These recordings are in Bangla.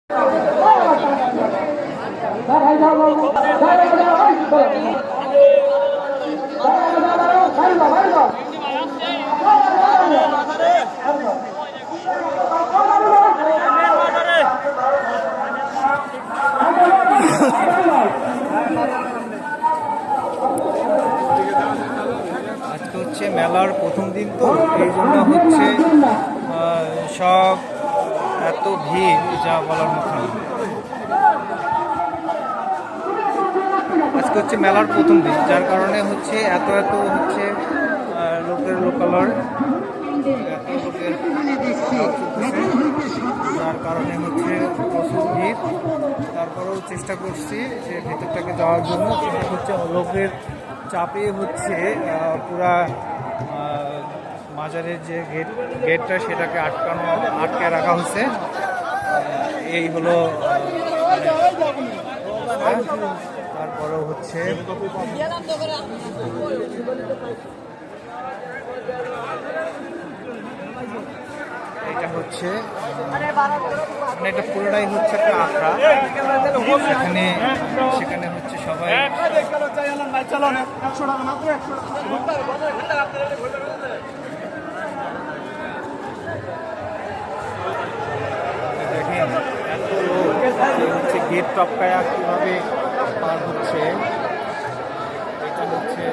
আজকে হচ্ছে মেলার প্রথম দিন, তো এই জন্য হচ্ছে সব এত ভিড় যা বলার মতো না। আজকে হচ্ছে মেলার প্রথম দিন, যার কারণে হচ্ছে এত হচ্ছে লোকের লোকালয়, এত লোকের, যার কারণে হচ্ছে প্রচুর ভিড়। তারপরেও চেষ্টা করছি যে ভেতরটাকে যাওয়ার জন্য, সেটা হচ্ছে লোকের চাপে হচ্ছে পুরা মাজারের যে গেটটা সেটাকে আটকে রাখা হচ্ছে। এই হলো, তারপরেও হচ্ছে এটা হচ্ছে এটা পুরোটাই হচ্ছে একটা আখড়া। সেখানে হচ্ছে সবাই দেখেন এত লোক হচ্ছে গেট টপকায়া কিভাবে পার হচ্ছে। এটা হচ্ছে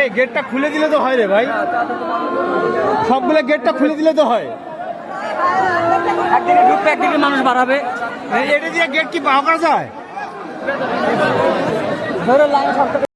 এই গেটটা খুলে দিলে তো হয় রে ভাই, সবগুলো গেটটা খুলে দিলে তো হয়। একদিকে ঢুকবে, একদিকে মানুষ বাড়াবে। এটা দিয়ে গেট কি পাওয়া করা যায়? ধরে লাইন